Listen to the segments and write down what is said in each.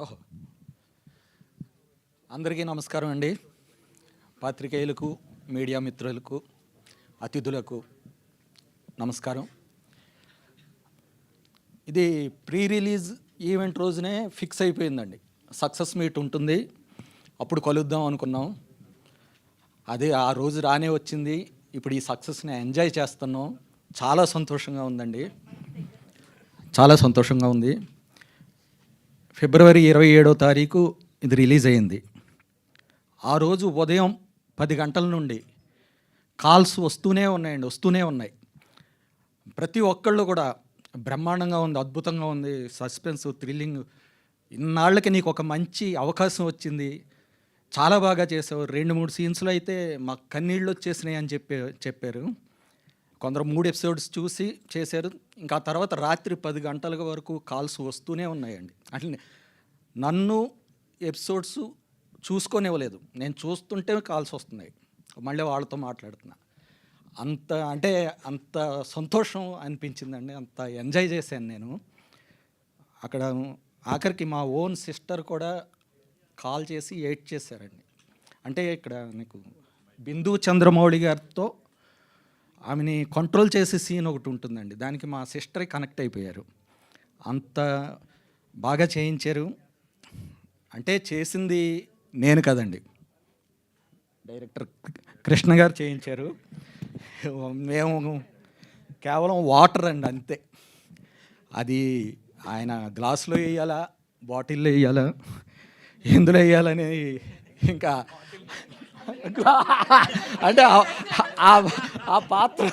ఓహో, అందరికీ నమస్కారం అండి. పాత్రికేయులకు, మీడియా మిత్రులకు, అతిథులకు నమస్కారం. ఇది ప్రీ రిలీజ్ ఈవెంట్ రోజునే ఫిక్స్ అయిపోయిందండి. సక్సెస్ మీట్ ఉంటుంది, అప్పుడు కలుద్దాం అనుకున్నాం. అదే ఆ రోజు రానే వచ్చింది. ఇప్పుడు ఈ సక్సెస్ని ఎంజాయ్ చేస్తున్నాం. చాలా సంతోషంగా ఉందండి, చాలా సంతోషంగా ఉంది. ఫిబ్రవరి 27వ తారీఖు ఇది రిలీజ్ అయింది. ఆ రోజు ఉదయం 10 గంటల నుండి కాల్స్ వస్తూనే ఉన్నాయి. ప్రతి ఒక్కళ్ళు కూడా బ్రహ్మాండంగా ఉంది, అద్భుతంగా ఉంది, సస్పెన్స్, థ్రిల్లింగ్, ఇన్నాళ్ళకి నీకు ఒక మంచి అవకాశం వచ్చింది, చాలా బాగా చేసావు. 2-3 సీన్స్లో అయితే మాకు కన్నీళ్ళు వచ్చేసినాయి అని చెప్పారు. కొందరు 3 ఎపిసోడ్స్ చూసి చేశారు. ఇంకా తర్వాత రాత్రి 10 గంటల వరకు కాల్స్ వస్తూనే ఉన్నాయండి. అంటే నన్ను ఎపిసోడ్స్ చూసుకోనివ్వలేదు, నేను చూస్తుంటే కాల్స్ వస్తున్నాయి, మళ్ళీ వాళ్ళతో మాట్లాడుతున్నా. అంత సంతోషం అనిపించిందండి, అంత ఎంజాయ్ చేశాను నేను. అక్కడ ఆఖరికి మా ఓన్ సిస్టర్ కూడా కాల్ చేసి ఎయిట్ చేశారండి. అంటే ఇక్కడ నీకు బిందు చంద్రమౌళి గారితో ఆమెని కంట్రోల్ చేసే సీన్ ఒకటి ఉంటుందండి, దానికి మా సిస్టరే కనెక్ట్ అయిపోయారు. అంత బాగా చేయించారు. అంటే చేసింది నేను కదండి, డైరెక్టర్ కృష్ణ గారు చేయించారు. మేము కేవలం వాటర్ అండి, అంతే. అది ఆయన గ్లాసులో వేయాలా, బాటిల్లో వేయాలా, ఎందులో వేయాలని ఇంకా అంటే ఆ పాత్ర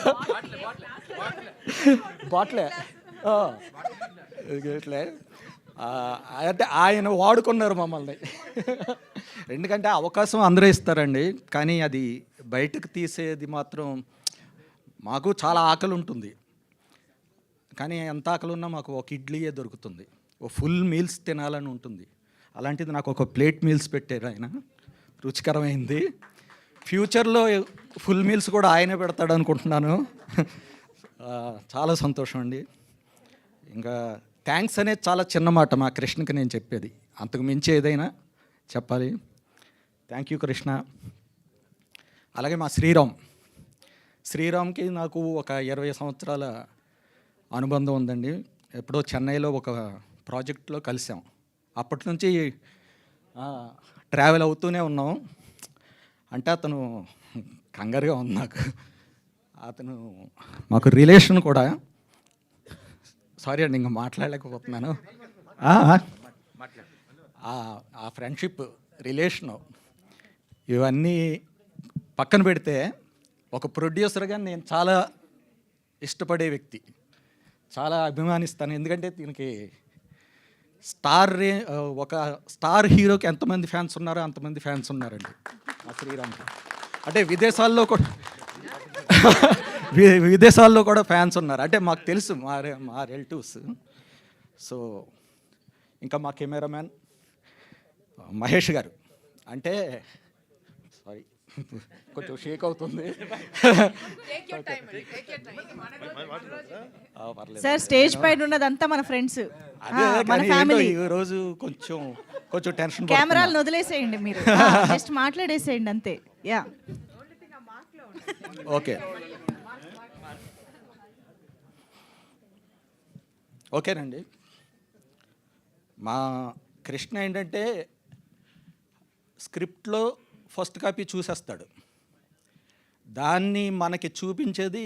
బాట్లే ఇట్లే అంటే ఆయన వాడుకున్నారు మమ్మల్ని. ఎందుకంటే అవకాశం అందరూ ఇస్తారండి, కానీ అది బయటకు తీసేది మాత్రం మాకు చాలా ఆకలి ఉంటుంది. కానీ ఎంత ఆకలి ఉన్నా మాకు ఒక ఇడ్లీయే దొరుకుతుంది, ఒక ఫుల్ మీల్స్ తినాలని ఉంటుంది. అలాంటిది నాకు ఒక ప్లేట్ మీల్స్ పెట్టారు ఆయన, రుచికరమైంది. ఫ్యూచర్లో ఫుల్ మీల్స్ కూడా ఆయనే పెడతాడు అనుకుంటున్నాను. చాలా సంతోషం అండి. ఇంకా థ్యాంక్స్ అనేది చాలా చిన్న మాట మా కృష్ణకి నేను చెప్పేది, అంతకు మించి ఏదైనా చెప్పాలి. Thank you Krishna. అలాగే మా శ్రీరామ్కి నాకు ఒక 20 సంవత్సరాల అనుబంధం ఉందండి. ఎప్పుడో చెన్నైలో ఒక ప్రాజెక్ట్లో కలిసాం, అప్పటి నుంచి ట్రావెల్ అవుతూనే ఉన్నాం. అంటే అతను కంగారుగా ఉంది నాకు, అతను మాకు రిలేషన్ కూడా. సారీ అండి, ఇంకా మాట్లాడలేకపోతున్నాను. ఆ ఫ్రెండ్షిప్, రిలేషను, ఇవన్నీ పక్కన పెడితే ఒక ప్రొడ్యూసర్గా నేను చాలా ఇష్టపడే వ్యక్తి, చాలా అభిమానిస్తాను. ఎందుకంటే దీనికి ఒక స్టార్ హీరోకి ఎంతమంది ఫ్యాన్స్ ఉన్నారో అంతమంది ఫ్యాన్స్ ఉన్నారండి ఆ శ్రీరామ్. అంటే విదేశాల్లో కూడా ఫ్యాన్స్ ఉన్నారు. అంటే మాకు తెలుసు, మా రిలేటివ్స్. సో ఇంకా మా కెమెరామ్యాన్ మహేష్ గారు, అంటే సారీ కొంచెం షేక్ అవుతుంది. సార్ స్టేజ్ పైన ఉన్నదంతా మన ఫ్రెండ్స్, మన ఫ్యామిలీ. ఈరోజు కొంచెం టెన్షన్. కెమెరాలను వదిలేసేయండి, మీరు జస్ట్ మాట్లాడేసేయండి అంతే. యా, ఓకేనండి. మా కృష్ణ ఏంటంటే స్క్రిప్ట్లో ఫస్ట్ కాపీ చూసేస్తాడు, దాన్ని మనకి చూపించేది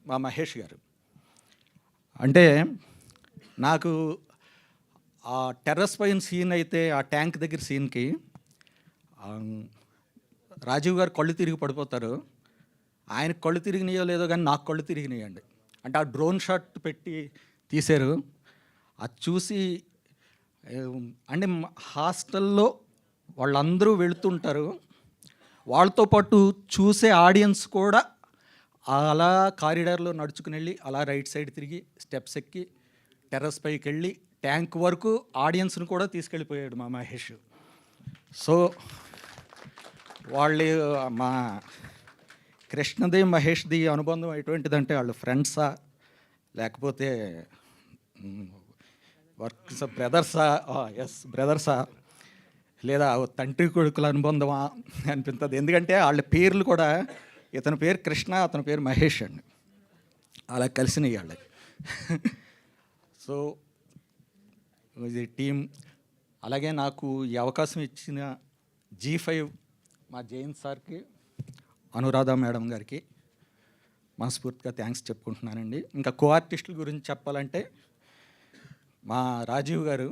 మా మహేష్ గారు. అంటే నాకు ఆ టెర్రస్ పైన సీన్ అయితే, ఆ ట్యాంక్ దగ్గర సీన్కి రాజీవ్ గారు కళ్ళు తిరిగి పడిపోతారు. ఆయనకు కళ్ళు తిరిగినాయో లేదో కానీ నాకు కళ్ళు తిరిగినాయండి. అంటే ఆ డ్రోన్ షాట్ పెట్టి తీశారు. అది చూసి అంటే హాస్టల్లో వాళ్ళందరూ వెళుతుంటారు, వాళ్ళతో పాటు చూసే ఆడియన్స్ కూడా అలా కారిడార్లో నడుచుకుని వెళ్ళి అలా రైట్ సైడ్ తిరిగి స్టెప్స్ ఎక్కి టెర్రస్ పైకి వెళ్ళి ట్యాంక్ వరకు ఆడియన్స్ని కూడా తీసుకెళ్ళిపోయాడు మా మహేష్. సో వాళ్ళు మా కృష్ణది మహేష్ది అనుబంధం ఎటువంటిదంటే, వాళ్ళు ఫ్రెండ్సా లేకపోతే వర్క్స్ బ్రదర్సా, ఎస్ బ్రదర్సా, లేదా తండ్రి కొడుకుల అనుబంధమా అనిపిస్తుంది. ఎందుకంటే వాళ్ళ పేర్లు కూడా, ఇతని పేరు కృష్ణ, అతని పేరు మహేష్ అండి, అలా కలిసినాయి వాళ్ళకి. సో ఇది టీం. అలాగే నాకు ఈ అవకాశం ఇచ్చిన G5 మా జైన్ సార్కి, అనురాధ మేడం గారికి మనస్ఫూర్తిగా థ్యాంక్స్ చెప్పుకుంటున్నానండి. ఇంకా కో ఆర్టిస్టుల గురించి చెప్పాలంటే మా రాజీవ్ గారు,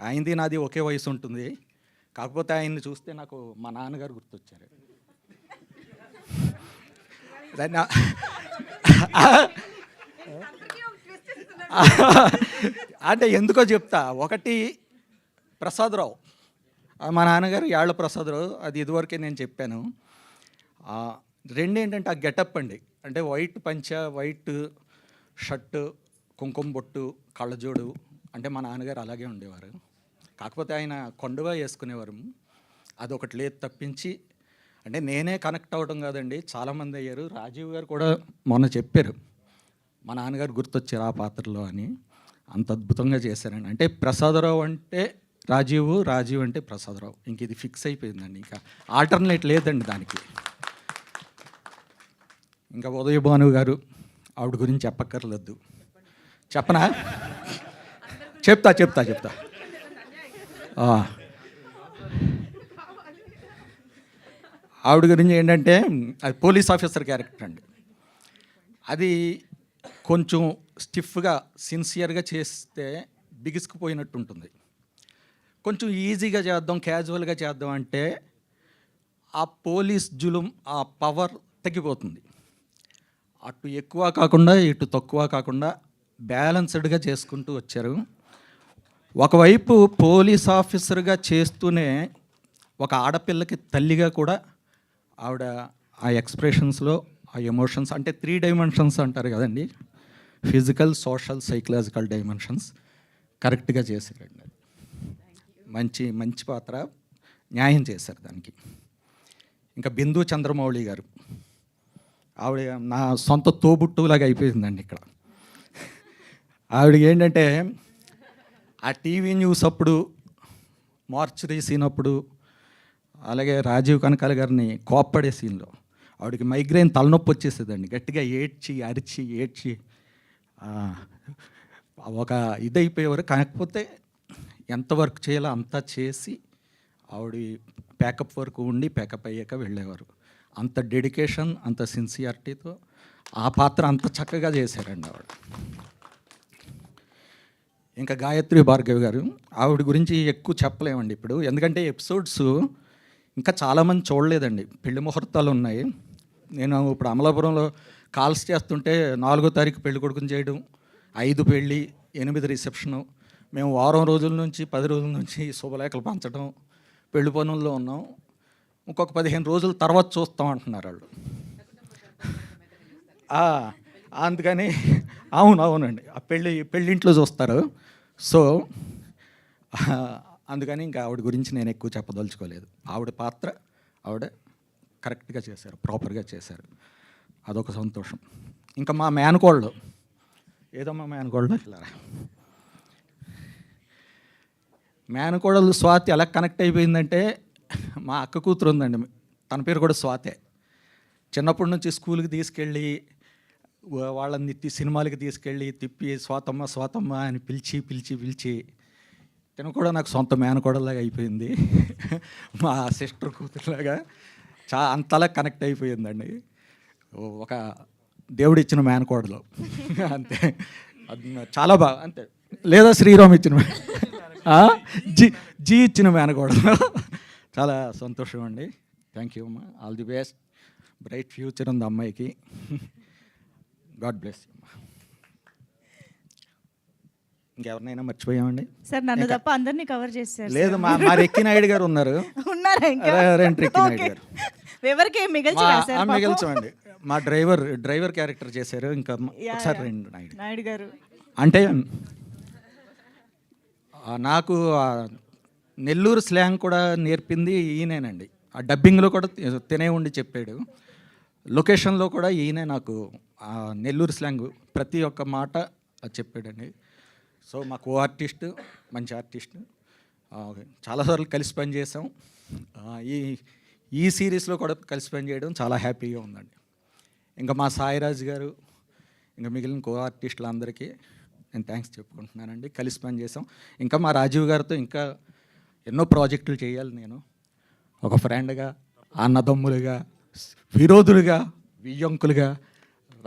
ఆయనది నాది ఒకే వయసు ఉంటుంది, కాకపోతే ఆయన్ని చూస్తే నాకు మా నాన్నగారు గుర్తొచ్చారు. దాన్ని అంటే ఎందుకో చెప్తా. ఒకటి ప్రసాదరావు, మా నాన్నగారు యాళ్ళ ప్రసాదరావు, అది ఇదివరకే నేను చెప్పాను. రెండు ఏంటంటే ఆ గెటప్ అండి, అంటే వైట్ పంచ, వైట్ షర్టు, కుంకుమ బొట్టు, కళ్ళజోడు, అంటే మా నాన్నగారు అలాగే ఉండేవారు. కాకపోతే ఆయన కొండగా వేసుకునేవారు, అదొకటి లేదు తప్పించి. అంటే నేనే కనెక్ట్ అవ్వడం కాదండి, చాలామంది అయ్యారు. రాజీవ్ గారు కూడా మొన్న చెప్పారు మా నాన్నగారు గుర్తొచ్చారు ఆ పాత్రలో అని. అంత అద్భుతంగా చేశారండి. అంటే ప్రసాదరావు అంటే రాజీవ్, రాజీవ్ అంటే ప్రసాదరావు, ఇంక ఇది ఫిక్స్ అయిపోయిందండి, ఇంకా ఆల్టర్నేట్ లేదండి దానికి. ఇంకా ఉదయ భాను గారు, ఆవిడ గురించి చెప్పక్కర్లేదు, చెప్పనా? చెప్తా. ఆవిడ గురించి ఏంటంటే, అది పోలీస్ ఆఫీసర్ క్యారెక్టర్ అండి. అది కొంచెం స్టిఫ్గా, సిన్సియర్గా చేస్తే బిగుసుకుపోయినట్టు ఉంటుంది. కొంచెం ఈజీగా చేద్దాం, క్యాజువల్గా చేద్దాం అంటే ఆ పోలీస్ జులుం, ఆ పవర్ తగ్గిపోతుంది. అటు ఎక్కువ కాకుండా ఇటు తక్కువ కాకుండా బ్యాలెన్స్డ్గా చేసుకుంటూ వచ్చారు. ఒకవైపు పోలీస్ ఆఫీసర్గా చేస్తూనే ఒక ఆడపిల్లకి తల్లిగా కూడా ఆవిడ ఆ ఎక్స్ప్రెషన్స్లో, ఆ ఎమోషన్స్, అంటే 3 డైమెన్షన్స్ అంటారు కదండి, ఫిజికల్, సోషల్, సైకలాజికల్ డైమెన్షన్స్ కరెక్ట్గా చేశారండి. మంచి పాత్ర, న్యాయం చేశారు దానికి. ఇంకా బిందు చంద్రమౌళి గారు, ఆవిడ నా సొంత తోబుట్టులాగా అయిపోయిందండి ఇక్కడ. ఆవిడ ఏంటంటే ఆ టీవీ న్యూస్ అప్పుడు, మార్చరీ సీన్ అప్పుడు, అలాగే రాజీవ్ కనకాల గారిని కోప్పడే సీన్లో ఆవిడకి మైగ్రేన్ తలనొప్పి వచ్చేసేదండి, గట్టిగా ఏడ్చి ఒక ఇదైపోయేవారు. కాకపోతే ఎంత వర్క్ చేయాలో అంతా చేసి ఆవిడ ప్యాకప్ వరకు ఉండి ప్యాకప్ అయ్యాక వెళ్ళేవారు. అంత డెడికేషన్, అంత సిన్సియారిటీతో ఆ పాత్ర అంత చక్కగా చేశారండి ఆవిడ. ఇంకా గాయత్రి భార్గవి గారు, ఆవిడ గురించి ఎక్కువ చెప్పలేమండి ఇప్పుడు, ఎందుకంటే ఎపిసోడ్స్ ఇంకా చాలామంది చూడలేదండి. పెళ్లి ముహూర్తాలు ఉన్నాయి. నేను ఇప్పుడు అమలాపురంలో కాల్స్ చేస్తుంటే 4వ తారీఖు పెళ్లి కొడుకుని చేయడం, 5 పెళ్ళి, 8 రిసెప్షను, మేము వారం రోజుల నుంచి 10 రోజుల నుంచి శుభలేఖలు పంచడం, పెళ్లి పనుల్లో ఉన్నాం. ఇంకొక 15 రోజుల తర్వాత చూస్తాం అంటున్నారు వాళ్ళు. అందుకని అవునండి, ఆ పెళ్ళింట్లో చూస్తారు. సో అందుకని ఇంకా ఆవిడ గురించి నేను ఎక్కువ చెప్పదలుచుకోలేదు. ఆవిడ పాత్ర ఆవిడ కరెక్ట్గా చేశారు, ప్రాపర్గా చేశారు, అదొక సంతోషం. ఇంకా మా మేనకోళ్ళు, ఏదమ్మా మేనకోళ్ళు, ఇలా మేనకోడలు స్వాతి ఎలా కనెక్ట్ అయిపోయిందంటే, మా అక్క కూతురు ఉందండి, తన పేరు కూడా స్వాతే. చిన్నప్పటి నుంచి స్కూల్కి తీసుకెళ్ళి, వాళ్ళని సినిమాలకి తీసుకెళ్ళి తిప్పి స్వాతమ్మ అని పిలిచి తను కూడా నాకు సొంత మేనకోడలాగా అయిపోయింది, మా సిస్టర్ కూతురులాగా. అంతలా కనెక్ట్ అయిపోయిందండి, ఒక దేవుడిచ్చిన మేనకోడలు అంతే. అది చాలా బాగా, అంతే. లేదా శ్రీరామ్ ఇచ్చిన జీ ఇచ్చిన మేనకోడలు. చాలా సంతోషం అండి. థ్యాంక్ యూ అమ్మా, all the best, bright future ఉంది అమ్మాయికి. గాడ్ బ్లెస్ యూ అమ్మా. ఇంకెవరినైనా మర్చిపోయామండి? సార్ నన్ను తప్ప అందరినీ కవర్ చేశారు. లేదు, మా రెక్కి నాయుడు గారు ఉన్నారు. ఉన్నారా ఇంకా? రెక్కి నాయుడు గారు ఎవరికి మిగిల్చండి. మా డ్రైవర్ క్యారెక్టర్ చేశారు. ఇంకా ఒకసారి రండి నాయుడు గారు. అంటే నాకు నెల్లూరు స్లాంగ్ కూడా నేర్పింది ఈయనేనండి. ఆ డబ్బింగ్లో కూడా తినే ఉండి చెప్పాడు. లొకేషన్లో కూడా ఈయనే నాకు నెల్లూరు స్లాంగ్ ప్రతి ఒక్క మాట చెప్పాడండి. సో మా కో ఆర్టిస్ట్ మంచి ఆర్టిస్ట్, చాలాసార్లు కలిసి పనిచేసాం. ఈ ఈ సిరీస్లో కూడా కలిసి పనిచేయడం చాలా హ్యాపీగా ఉందండి. ఇంకా మా సాయిరాజ్ గారు, ఇంకా మిగిలిన కో ఆర్టిస్టులు అందరికీ నేను థ్యాంక్స్ చెప్పుకుంటున్నానండి. కలిసి పనిచేసాం. ఇంకా మా రాజీవ్ గారితో ఇంకా ఎన్నో ప్రాజెక్టులు చేయాలి. నేను ఒక ఫ్రెండ్గా, అన్నదమ్ములుగా, విరోధులుగా, వియ్యంకులుగా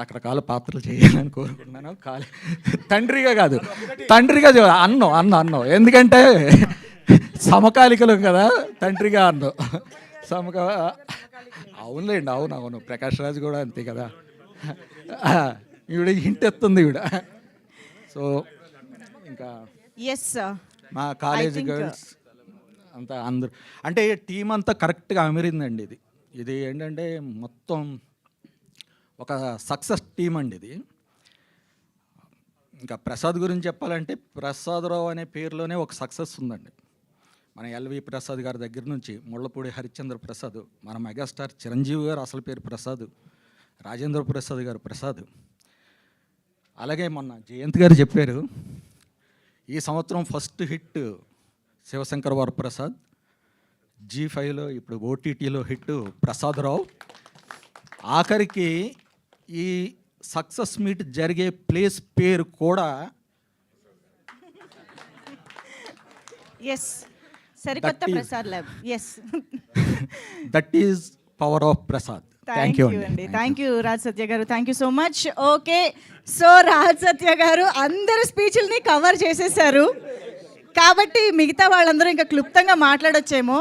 రకరకాల పాత్రలు చేయాలని కోరుకుంటున్నాను. తండ్రిగా కాదు, తండ్రిగా అన్నం ఎందుకంటే సమకాలికలు కదా, తండ్రిగా అన్నం అవునులేండి. అవును ప్రకాష్ రాజ్ కూడా అంతే కదా. ఈవిడ హింట్ ఎత్తుంది ఈవిడ. సో ఇంకా ఎస్ మా కాలేజ్ గర్ల్స్ అంతా అందరూ అంటే టీం అంతా కరెక్ట్గా అమిరిందండి. ఇది ఏంటంటే మొత్తం ఒక సక్సెస్ టీం అండి ఇది. ఇంకా ప్రసాద్ గురించి చెప్పాలంటే ప్రసాదరావు అనే పేరులోనే ఒక సక్సెస్ ఉందండి. మన ఎల్వి ప్రసాద్ గారి దగ్గర నుంచి ముళ్ళపూడి హరిశ్చంద్ర ప్రసాద్, మన మెగాస్టార్ చిరంజీవి గారు అసలు పేరు ప్రసాద్, రాజేంద్ర ప్రసాద్ గారు ప్రసాద్. అలాగే మొన్న జయంత్ గారు చెప్పారు, ఈ సంవత్సరం ఫస్ట్ హిట్ శివశంకర్ వరప్రసాద్, G5లో ఇప్పుడు OTTలో హిట్ ప్రసాదరావు. ఆఖరికి ఈ సక్సెస్ మీట్ జరిగే ప్లేస్ పేరు కూడా ఎస్ సరికొత్త Prasad lab. Yes that is power of Prasad. Thank you అండి. థ్యాంక్ యూ రాజ్ సత్య గారు. Thank you so much. Okay, so Raj Satya గారు అందరి స్పీచ్ల్ని కవర్ చేసేసారు కాబట్టి మిగతా వాళ్ళందరూ ఇంకా క్లుప్తంగా మాట్లాడొచ్చేమో.